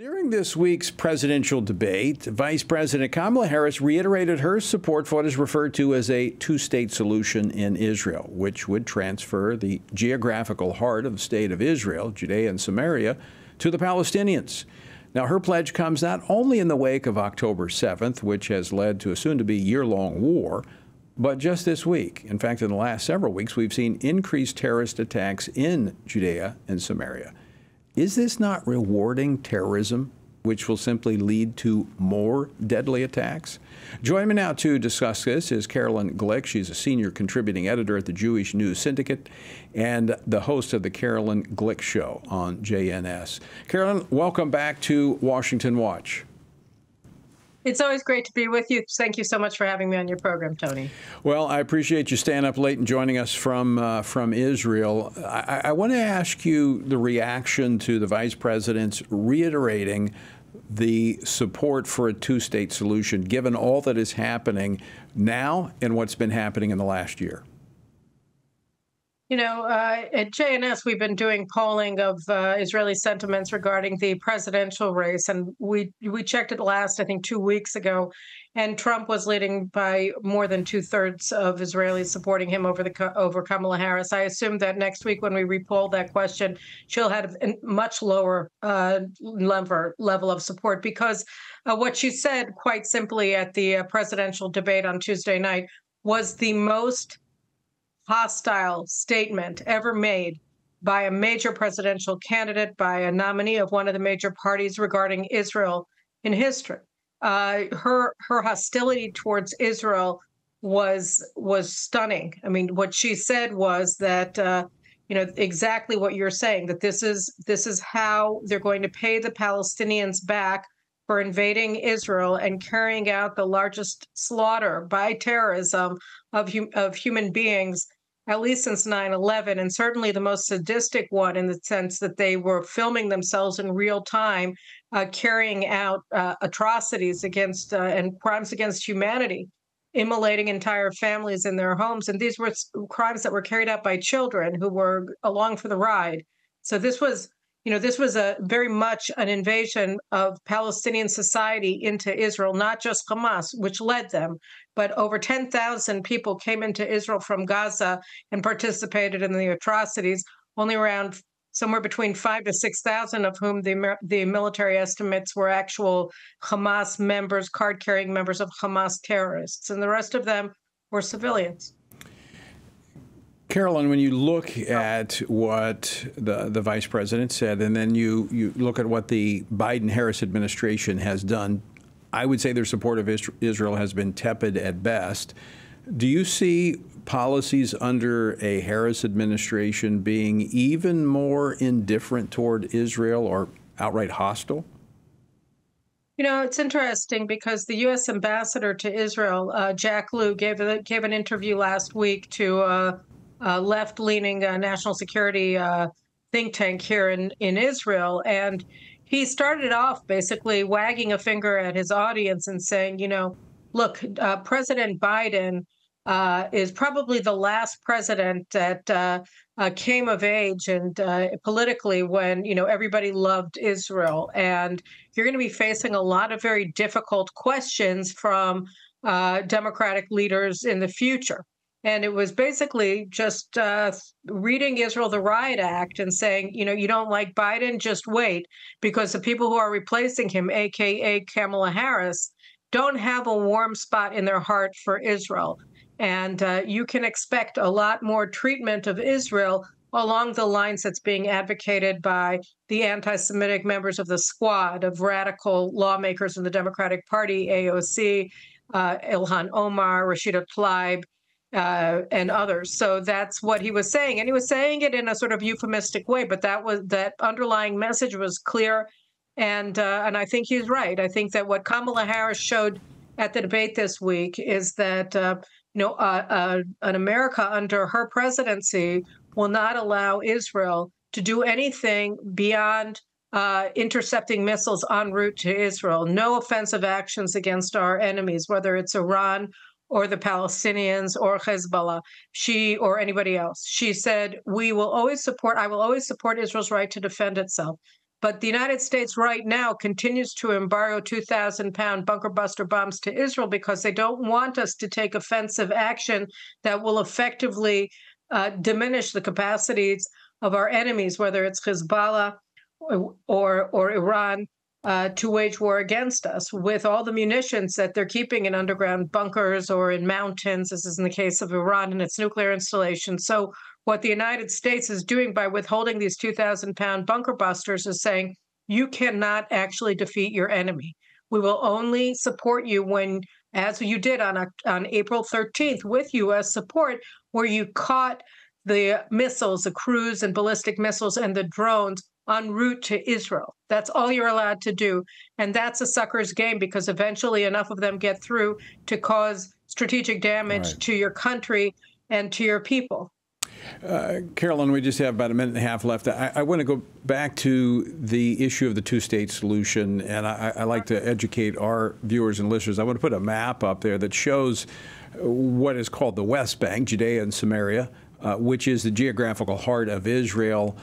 During this week's presidential debate, Vice President Kamala Harris reiterated her support for what is referred to as a two-state solution in Israel, which would transfer the geographical heart of the state of Israel, Judea and Samaria, to the Palestinians. Now, her pledge comes not only in the wake of October 7th, which has led to a soon-to-be year-long war, but just this week. In fact, in the last several weeks, we've seen increased terrorist attacks in Judea and Samaria. Is this not rewarding terrorism, which will simply lead to more deadly attacks? Joining me now to discuss this is Carolyn Glick. She's a senior contributing editor at the Jewish News Syndicate and the host of the Carolyn Glick Show on JNS. Carolyn, welcome back to Washington Watch. It's always great to be with you. Thank you so much for having me on your program, Tony. Well, I appreciate you staying up late and joining us from Israel. I want to ask you the reaction to the vice president's reiterating the support for a two-state solution, given all that is happening now and what's been happening in the last year. You know, at JNS, we've been doing polling of Israeli sentiments regarding the presidential race, and we checked it last, I think, 2 weeks ago, and Trump was leading by more than 2/3 of Israelis supporting him over Kamala Harris. I assume that next week, when we repoll that question, she'll have a much lower level of support, because what she said, quite simply, at the presidential debate on Tuesday night was the most hostile statement ever made by a major presidential candidate, by a nominee of one of the major parties regarding Israel in history. Her hostility towards Israel was stunning. I mean, what she said was that exactly what you're saying, that this is how they're going to pay the Palestinians back for invading Israel and carrying out the largest slaughter by terrorism of human beings, at least since 9/11, and certainly the most sadistic one, in the sense that they were filming themselves in real time, carrying out atrocities against and crimes against humanity, immolating entire families in their homes. And these were crimes that were carried out by children who were along for the ride. So this was a very much an invasion of Palestinian society into Israel, not just Hamas, which led them, but over 10,000 people came into Israel from Gaza and participated in the atrocities. Only around somewhere between 5,000 to 6,000 of whom the military estimates were actual Hamas members, card-carrying members of Hamas terrorists, and the rest of them were civilians. Carolyn, when you look at what the vice president said, and then you look at what the Biden-Harris administration has done, I would say their support of Israel has been tepid at best. Do you see policies under a Harris administration being even more indifferent toward Israel or outright hostile? You know, it's interesting because the U.S. ambassador to Israel, Jack Lew, gave an interview last week to left-leaning national security think tank here in Israel. And he started off basically wagging a finger at his audience and saying, look, President Biden is probably the last president that came of age and politically when, everybody loved Israel. And you're going to be facing a lot of very difficult questions from Democratic leaders in the future. And it was basically just reading Israel the Riot Act and saying, you don't like Biden, just wait, because the people who are replacing him, a.k.a. Kamala Harris, don't have a warm spot in their heart for Israel. And you can expect a lot more treatment of Israel along the lines that's being advocated by the anti-Semitic members of the Squad, of radical lawmakers in the Democratic Party, AOC, Ilhan Omar, Rashida Tlaib, and others. So that's what he was saying. And he was saying it in a sort of euphemistic way, but that underlying message was clear. And I think he's right. I think that what Kamala Harris showed at the debate this week is that, an America under her presidency will not allow Israel to do anything beyond intercepting missiles en route to Israel. No offensive actions against our enemies, whether it's Iran or the Palestinians or Hezbollah, or anybody else. She said, I will always support Israel's right to defend itself. But the United States right now continues to embargo 2,000-pound bunker buster bombs to Israel because they don't want us to take offensive action that will effectively diminish the capacities of our enemies, whether it's Hezbollah or Iran, to wage war against us with all the munitions that they're keeping in underground bunkers or in mountains. This is in the case of Iran and its nuclear installation. So what the United States is doing by withholding these 2,000-pound bunker busters is saying, you cannot actually defeat your enemy. We will only support you when, as you did on April 13th with U.S. support, where you caught the missiles, the cruise and ballistic missiles and the drones en route to Israel. That's all you're allowed to do. And that's a sucker's game because eventually enough of them get through to cause strategic damage to your country and to your people. Carolyn, we just have about a minute and a half left. I want to go back to the issue of the two-state solution, and I like to educate our viewers and listeners. I want to put a map up there that shows what is called the West Bank, Judea and Samaria, which is the geographical heart of Israel,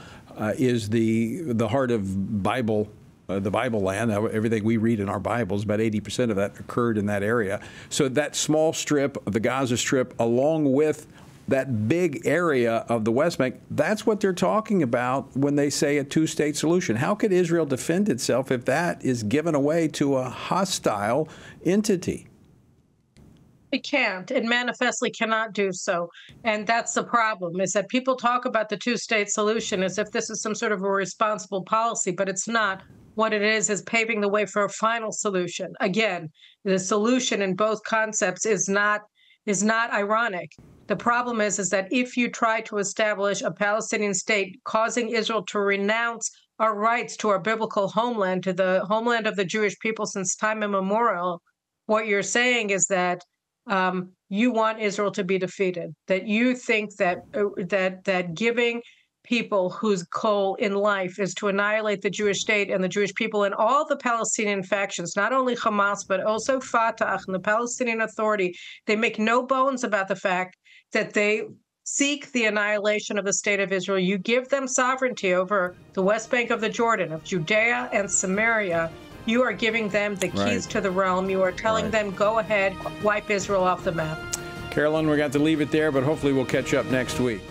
is the heart of Bible. The Bible land, everything we read in our Bibles, about 80% of that occurred in that area. So that small strip of the Gaza Strip, along with that big area of the West Bank, that's what they're talking about when they say a two-state solution. How could Israel defend itself if that is given away to a hostile entity? It can't. It manifestly cannot do so. And that's the problem, is that people talk about the two-state solution as if this is some sort of a responsible policy, but it's not. What it is paving the way for a final solution. Again, the solution in both concepts is not ironic. The problem is that if you try to establish a Palestinian state, causing Israel to renounce our rights to our biblical homeland, to the homeland of the Jewish people since time immemorial, what you're saying is that you want Israel to be defeated, that you think that giving people whose goal in life is to annihilate the Jewish state and the Jewish people and all the Palestinian factions, not only Hamas, but also Fatah and the Palestinian Authority, they make no bones about the fact that they seek the annihilation of the state of Israel. You give them sovereignty over the West Bank of the Jordan, of Judea and Samaria. You are giving them the keys to the realm. You are telling them, go ahead, wipe Israel off the map. Carolyn, we're going to leave it there, but hopefully we'll catch up next week.